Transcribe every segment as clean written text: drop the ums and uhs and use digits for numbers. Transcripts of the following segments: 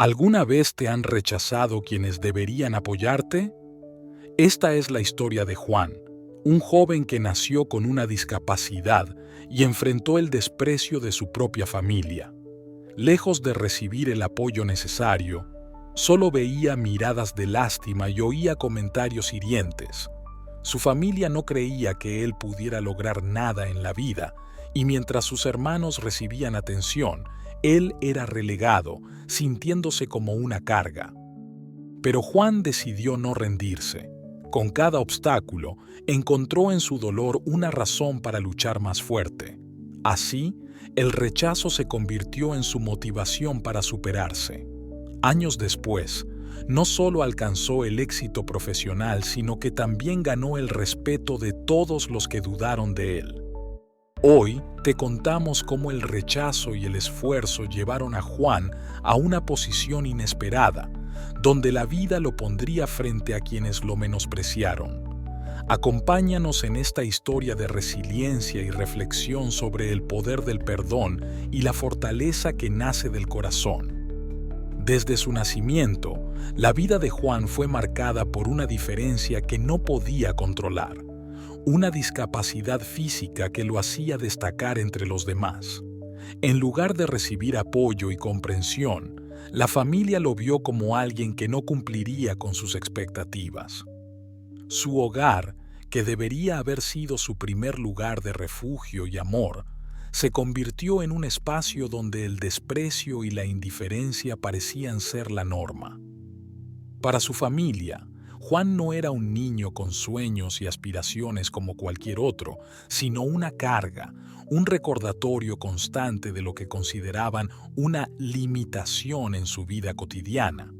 ¿Alguna vez te han rechazado quienes deberían apoyarte? Esta es la historia de Juan, un joven que nació con una discapacidad y enfrentó el desprecio de su propia familia. Lejos de recibir el apoyo necesario, solo veía miradas de lástima y oía comentarios hirientes. Su familia no creía que él pudiera lograr nada en la vida, y mientras sus hermanos recibían atención, él era relegado, sintiéndose como una carga. Pero Juan decidió no rendirse. Con cada obstáculo, encontró en su dolor una razón para luchar más fuerte. Así, el rechazo se convirtió en su motivación para superarse. Años después, no solo alcanzó el éxito profesional, sino que también ganó el respeto de todos los que dudaron de él. Hoy te contamos cómo el rechazo y el esfuerzo llevaron a Juan a una posición inesperada, donde la vida lo pondría frente a quienes lo menospreciaron. Acompáñanos en esta historia de resiliencia y reflexión sobre el poder del perdón y la fortaleza que nace del corazón. Desde su nacimiento, la vida de Juan fue marcada por una diferencia que no podía controlar, una discapacidad física que lo hacía destacar entre los demás. En lugar de recibir apoyo y comprensión, la familia lo vio como alguien que no cumpliría con sus expectativas. Su hogar, que debería haber sido su primer lugar de refugio y amor, se convirtió en un espacio donde el desprecio y la indiferencia parecían ser la norma. Para su familia, Juan no era un niño con sueños y aspiraciones como cualquier otro, sino una carga, un recordatorio constante de lo que consideraban una limitación en su vida cotidiana.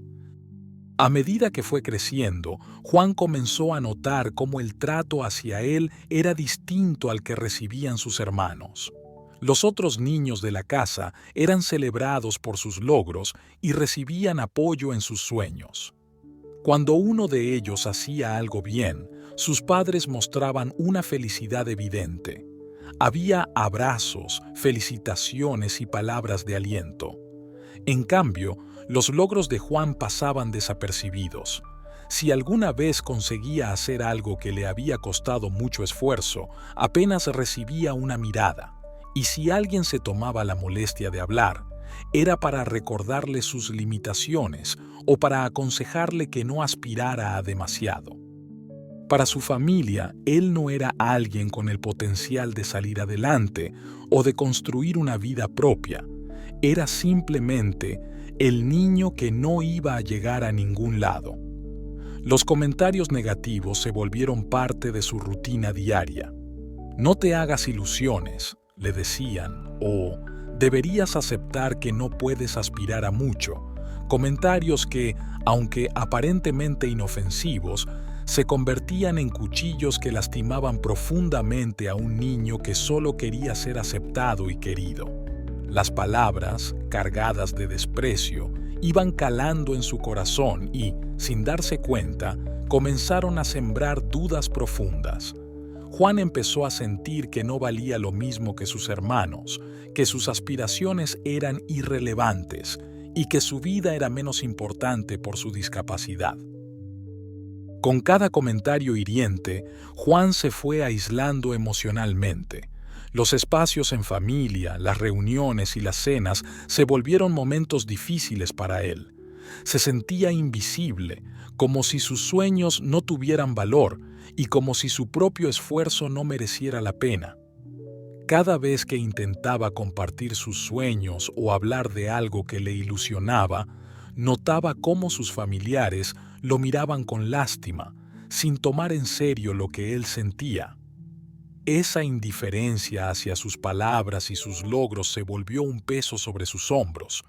A medida que fue creciendo, Juan comenzó a notar cómo el trato hacia él era distinto al que recibían sus hermanos. Los otros niños de la casa eran celebrados por sus logros y recibían apoyo en sus sueños. Cuando uno de ellos hacía algo bien, sus padres mostraban una felicidad evidente. Había abrazos, felicitaciones y palabras de aliento. En cambio, los logros de Juan pasaban desapercibidos. Si alguna vez conseguía hacer algo que le había costado mucho esfuerzo, apenas recibía una mirada. Y si alguien se tomaba la molestia de hablar, era para recordarle sus limitaciones o para aconsejarle que no aspirara a demasiado. Para su familia, él no era alguien con el potencial de salir adelante o de construir una vida propia. Era simplemente el niño que no iba a llegar a ningún lado. Los comentarios negativos se volvieron parte de su rutina diaria. No te hagas ilusiones, le decían, o deberías aceptar que no puedes aspirar a mucho. Comentarios que, aunque aparentemente inofensivos, se convertían en cuchillos que lastimaban profundamente a un niño que solo quería ser aceptado y querido. Las palabras, cargadas de desprecio, iban calando en su corazón y, sin darse cuenta, comenzaron a sembrar dudas profundas. Juan empezó a sentir que no valía lo mismo que sus hermanos, que sus aspiraciones eran irrelevantes y que su vida era menos importante por su discapacidad. Con cada comentario hiriente, Juan se fue aislando emocionalmente. Los espacios en familia, las reuniones y las cenas se volvieron momentos difíciles para él. Se sentía invisible, como si sus sueños no tuvieran valor y como si su propio esfuerzo no mereciera la pena. Cada vez que intentaba compartir sus sueños o hablar de algo que le ilusionaba, notaba cómo sus familiares lo miraban con lástima, sin tomar en serio lo que él sentía. Esa indiferencia hacia sus palabras y sus logros se volvió un peso sobre sus hombros,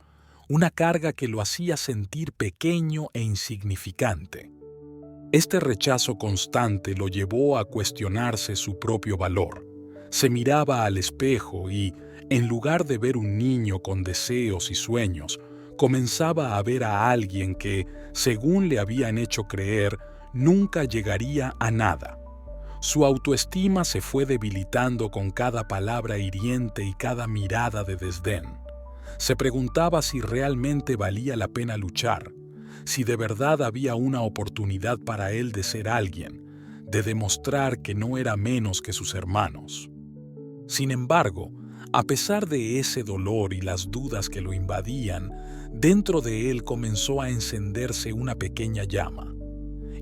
una carga que lo hacía sentir pequeño e insignificante. Este rechazo constante lo llevó a cuestionarse su propio valor. Se miraba al espejo y, en lugar de ver un niño con deseos y sueños, comenzaba a ver a alguien que, según le habían hecho creer, nunca llegaría a nada. Su autoestima se fue debilitando con cada palabra hiriente y cada mirada de desdén. Se preguntaba si realmente valía la pena luchar, si de verdad había una oportunidad para él de ser alguien, de demostrar que no era menos que sus hermanos. Sin embargo, a pesar de ese dolor y las dudas que lo invadían, dentro de él comenzó a encenderse una pequeña llama.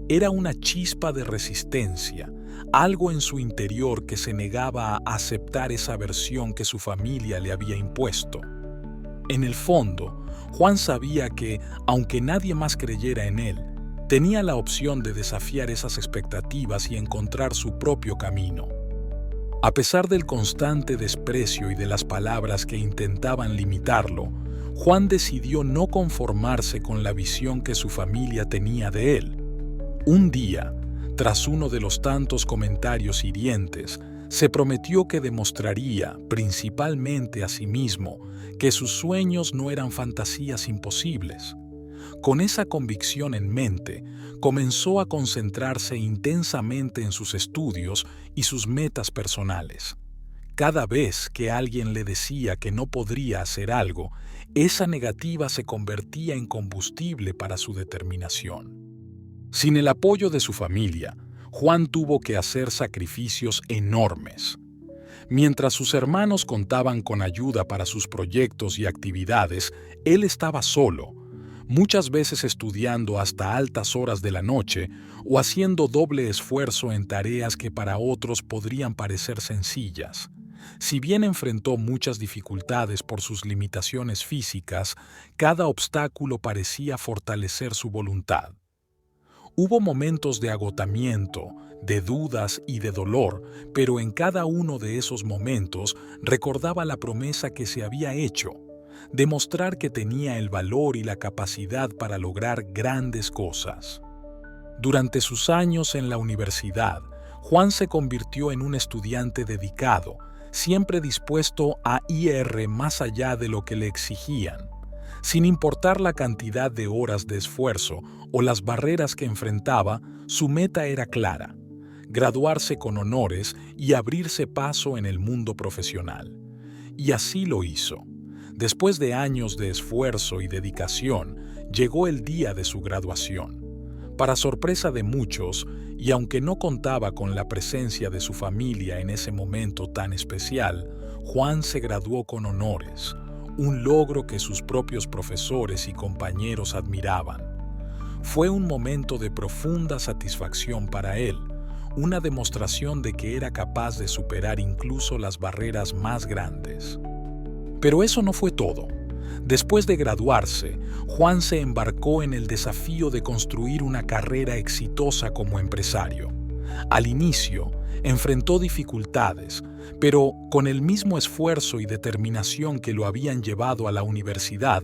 Era una chispa de resistencia, algo en su interior que se negaba a aceptar esa versión que su familia le había impuesto. En el fondo, Juan sabía que, aunque nadie más creyera en él, tenía la opción de desafiar esas expectativas y encontrar su propio camino. A pesar del constante desprecio y de las palabras que intentaban limitarlo, Juan decidió no conformarse con la visión que su familia tenía de él. Un día, tras uno de los tantos comentarios hirientes, se prometió que demostraría, principalmente a sí mismo, que sus sueños no eran fantasías imposibles. Con esa convicción en mente, comenzó a concentrarse intensamente en sus estudios y sus metas personales. Cada vez que alguien le decía que no podría hacer algo, esa negativa se convertía en combustible para su determinación. Sin el apoyo de su familia, Juan tuvo que hacer sacrificios enormes. Mientras sus hermanos contaban con ayuda para sus proyectos y actividades, él estaba solo, muchas veces estudiando hasta altas horas de la noche o haciendo doble esfuerzo en tareas que para otros podrían parecer sencillas. Si bien enfrentó muchas dificultades por sus limitaciones físicas, cada obstáculo parecía fortalecer su voluntad. Hubo momentos de agotamiento, de dudas y de dolor, pero en cada uno de esos momentos recordaba la promesa que se había hecho: demostrar que tenía el valor y la capacidad para lograr grandes cosas. Durante sus años en la universidad, Juan se convirtió en un estudiante dedicado, siempre dispuesto a ir más allá de lo que le exigían. Sin importar la cantidad de horas de esfuerzo o las barreras que enfrentaba, su meta era clara: graduarse con honores y abrirse paso en el mundo profesional. Y así lo hizo. Después de años de esfuerzo y dedicación, llegó el día de su graduación. Para sorpresa de muchos, y aunque no contaba con la presencia de su familia en ese momento tan especial, Juan se graduó con honores, un logro que sus propios profesores y compañeros admiraban. Fue un momento de profunda satisfacción para él, una demostración de que era capaz de superar incluso las barreras más grandes. Pero eso no fue todo. Después de graduarse, Juan se embarcó en el desafío de construir una carrera exitosa como empresario. Al inicio, enfrentó dificultades, pero con el mismo esfuerzo y determinación que lo habían llevado a la universidad,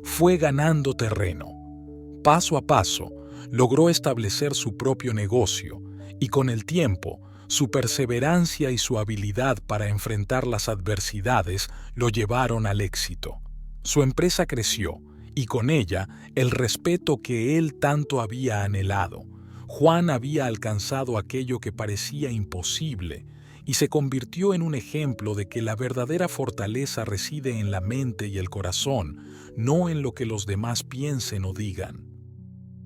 fue ganando terreno. Paso a paso, logró establecer su propio negocio y con el tiempo, su perseverancia y su habilidad para enfrentar las adversidades lo llevaron al éxito. Su empresa creció y con ella el respeto que él tanto había anhelado. Juan había alcanzado aquello que parecía imposible y se convirtió en un ejemplo de que la verdadera fortaleza reside en la mente y el corazón, no en lo que los demás piensen o digan.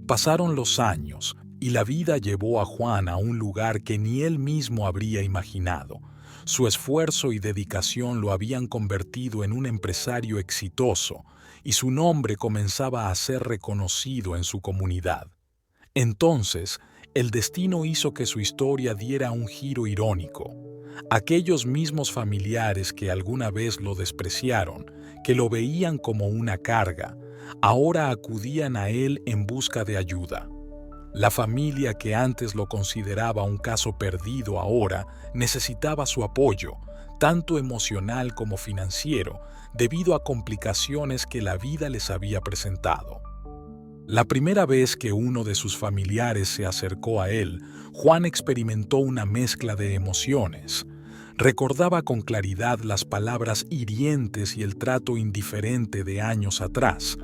Pasaron los años y la vida llevó a Juan a un lugar que ni él mismo habría imaginado. Su esfuerzo y dedicación lo habían convertido en un empresario exitoso y su nombre comenzaba a ser reconocido en su comunidad. Entonces, el destino hizo que su historia diera un giro irónico. Aquellos mismos familiares que alguna vez lo despreciaron, que lo veían como una carga, ahora acudían a él en busca de ayuda. La familia que antes lo consideraba un caso perdido ahora necesitaba su apoyo, tanto emocional como financiero, debido a complicaciones que la vida les había presentado. La primera vez que uno de sus familiares se acercó a él, Juan experimentó una mezcla de emociones. Recordaba con claridad las palabras hirientes y el trato indiferente de años atrás.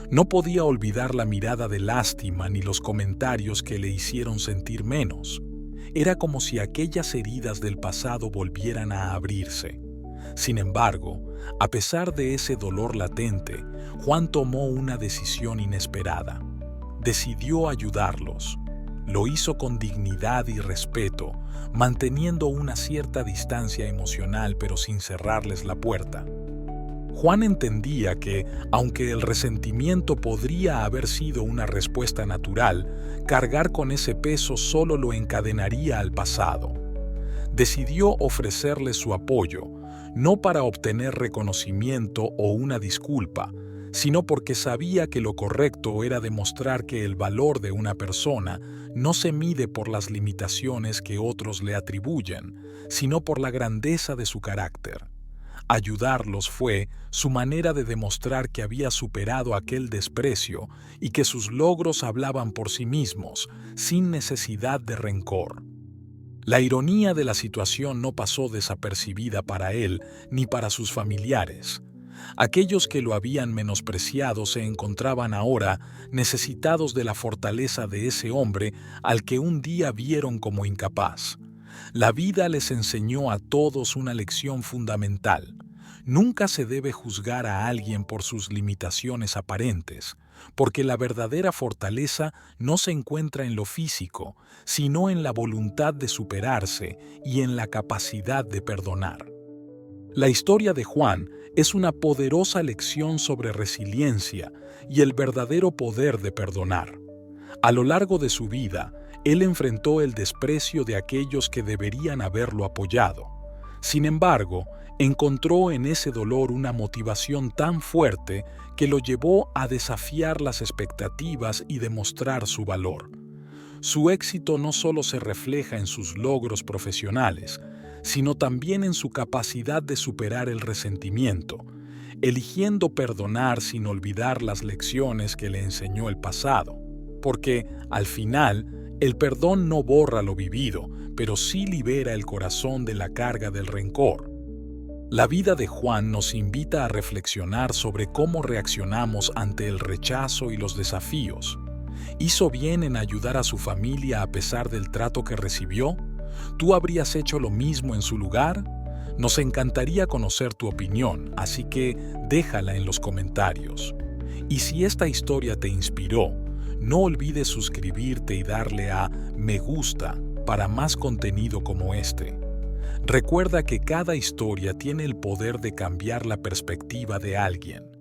No podía olvidar la mirada de lástima ni los comentarios que le hicieron sentir menos. Era como si aquellas heridas del pasado volvieran a abrirse. Sin embargo, a pesar de ese dolor latente, Juan tomó una decisión inesperada. Decidió ayudarlos. Lo hizo con dignidad y respeto, manteniendo una cierta distancia emocional pero sin cerrarles la puerta. Juan entendía que, aunque el resentimiento podría haber sido una respuesta natural, cargar con ese peso solo lo encadenaría al pasado. Decidió ofrecerles su apoyo, no para obtener reconocimiento o una disculpa, sino porque sabía que lo correcto era demostrar que el valor de una persona no se mide por las limitaciones que otros le atribuyen, sino por la grandeza de su carácter. Ayudarlos fue su manera de demostrar que había superado aquel desprecio y que sus logros hablaban por sí mismos, sin necesidad de rencor. La ironía de la situación no pasó desapercibida para él ni para sus familiares. Aquellos que lo habían menospreciado se encontraban ahora necesitados de la fortaleza de ese hombre al que un día vieron como incapaz. La vida les enseñó a todos una lección fundamental. Nunca se debe juzgar a alguien por sus limitaciones aparentes, porque la verdadera fortaleza no se encuentra en lo físico, sino en la voluntad de superarse y en la capacidad de perdonar. La historia de Juan es una poderosa lección sobre resiliencia y el verdadero poder de perdonar. A lo largo de su vida, él enfrentó el desprecio de aquellos que deberían haberlo apoyado. Sin embargo, encontró en ese dolor una motivación tan fuerte que lo llevó a desafiar las expectativas y demostrar su valor. Su éxito no solo se refleja en sus logros profesionales, sino también en su capacidad de superar el resentimiento, eligiendo perdonar sin olvidar las lecciones que le enseñó el pasado. Porque, al final, el perdón no borra lo vivido, pero sí libera el corazón de la carga del rencor. La vida de Juan nos invita a reflexionar sobre cómo reaccionamos ante el rechazo y los desafíos. ¿Hizo bien en ayudar a su familia a pesar del trato que recibió? ¿Tú habrías hecho lo mismo en su lugar? Nos encantaría conocer tu opinión, así que déjala en los comentarios. Y si esta historia te inspiró, no olvides suscribirte y darle a me gusta para más contenido como este. Recuerda que cada historia tiene el poder de cambiar la perspectiva de alguien.